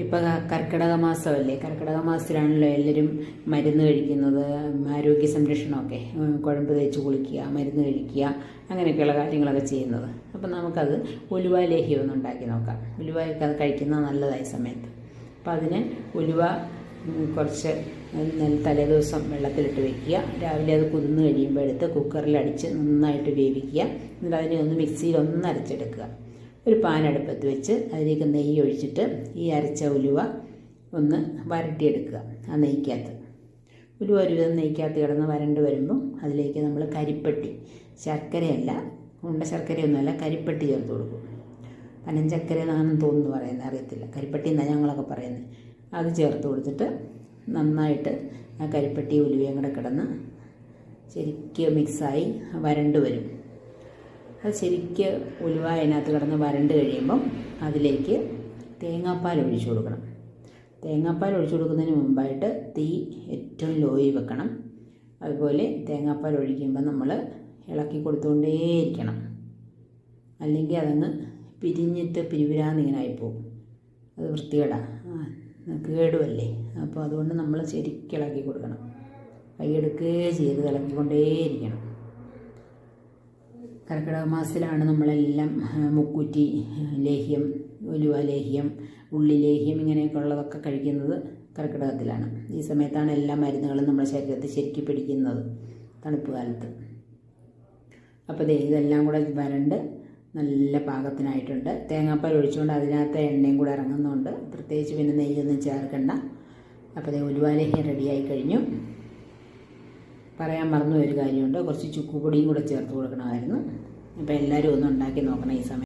ഇപ്പം കർക്കിടക മാസമല്ലേ, കർക്കിടക മാസത്തിലാണല്ലോ എല്ലാവരും മരുന്ന് കഴിക്കുന്നത്, ആരോഗ്യ സംരക്ഷണമൊക്കെ, കുഴമ്പ് തേച്ച് കുളിക്കുക, മരുന്ന് കഴിക്കുക, അങ്ങനെയൊക്കെയുള്ള കാര്യങ്ങളൊക്കെ ചെയ്യുന്നത്. അപ്പം നമുക്കത് ഉലുവ ലേഹ്യം ഒന്ന് ഉണ്ടാക്കി നോക്കാം. ഉലുവയൊക്കെ അത് കഴിക്കുന്നത് നല്ലതായ സമയത്ത്. അപ്പം അതിന് ഉലുവ കുറച്ച് തലേദിവസം വെള്ളത്തിലിട്ട് വെക്കുക. രാവിലെ അത് കുതിർന്ന് കഴിയുമ്പോൾ എടുത്ത് കുക്കറിലടിച്ച് നന്നായിട്ട് വേവിക്കുക. എന്നിട്ട് അതിനെ ഒന്ന് മിക്സിയിൽ ഒന്ന് അരച്ചെടുക്കുക. ഒരു പാൻ അടുപ്പത്ത് വെച്ച് അതിലേക്ക് നെയ്യ് ഒഴിച്ചിട്ട് ഈ അരച്ച ഉലുവ ഒന്ന് വരട്ടിയെടുക്കുക. ആ നെയ്ക്കകത്ത് ഉലുവ ഒരുവിധം നെയ്ക്കകത്ത് കിടന്ന് വരണ്ട് വരുമ്പം അതിലേക്ക് നമ്മൾ കരിപ്പട്ടി, ശർക്കരയല്ല, ഉണ്ട ശർക്കരയൊന്നുമല്ല, കരിപ്പട്ടി ചേർത്ത് കൊടുക്കും. പനഞ്ചക്കര എന്നാണെന്ന് തോന്നുന്നു പറയുന്നത്, അറിയത്തില്ല. കരിപ്പട്ടി എന്നാണ് ഞങ്ങളൊക്കെ പറയുന്നത്. അത് ചേർത്ത് കൊടുത്തിട്ട് നന്നായിട്ട് ആ കരിപ്പട്ടി ഉലുവയും കൂടെ കിടന്ന് ശരിക്കും മിക്സായി വരണ്ട് വരും. അത് ശരിക്ക് ഉലുവ അതിനകത്ത് കിടന്ന് വരണ്ട് കഴിയുമ്പം അതിലേക്ക് തേങ്ങാപ്പാൽ ഒഴിച്ചു കൊടുക്കണം. തേങ്ങാപ്പാൽ ഒഴിച്ചു കൊടുക്കുന്നതിന് മുമ്പായിട്ട് തീ ഏറ്റവും ലോയിൽ വെക്കണം. അതുപോലെ തേങ്ങാപ്പാൽ ഒഴിക്കുമ്പോൾ നമ്മൾ ഇളക്കി കൊടുത്തുകൊണ്ടേയിരിക്കണം. അല്ലെങ്കിൽ അതങ്ങ് പിരിഞ്ഞിട്ട് പിരിവിരാന്നിങ്ങനെ ആയിപ്പോവും. അത് വൃത്തികേടാണ്, കേടുമല്ലേ. അപ്പോൾ അതുകൊണ്ട് നമ്മൾ ശരിക്കും ഇളക്കി കൊടുക്കണം. കൈയെടുക്കുകയും ചെയ്ത് ഇളക്കിക്കൊണ്ടേയിരിക്കണം. കർക്കിടക മാസത്തിലാണ് നമ്മളെല്ലാം മുക്കൂറ്റി ലേഹ്യം, ഉലുവ ലേഹ്യം, ഉള്ളി ലേഹ്യം, ഇങ്ങനെയൊക്കെ ഉള്ളതൊക്കെ കഴിക്കുന്നത് കർക്കിടകത്തിലാണ്. ഈ സമയത്താണ് എല്ലാ മരുന്നുകളും നമ്മുടെ ശരീരത്തിൽ ശരിക്കും പിടിക്കുന്നത്, തണുപ്പ് കാലത്ത്. അപ്പോൾ ഇതെല്ലാം കൂടെ വരണ്ട് നല്ല പാകത്തിനായിട്ടുണ്ട്. തേങ്ങാപ്പാൽ ഒഴിച്ചുകൊണ്ട് അതിനകത്ത് എണ്ണയും കൂടെ ഇറങ്ങുന്നുണ്ട്. പ്രത്യേകിച്ച് പിന്നെ നെയ്യൊന്നും ചേർക്കണ്ട. അപ്പോൾ ഉലുവ ലേഹ്യം റെഡിയായി കഴിഞ്ഞു. പറയാൻ മറന്നു ഒരു കാര്യമുണ്ട്, കുറച്ച് ചുക്കുപൊടിയും കൂടെ ചേർത്ത് കൊടുക്കണമായിരുന്നു. അപ്പോൾ എല്ലാവരും ഒന്ന് ഉണ്ടാക്കി നോക്കണം ഈ സമയം.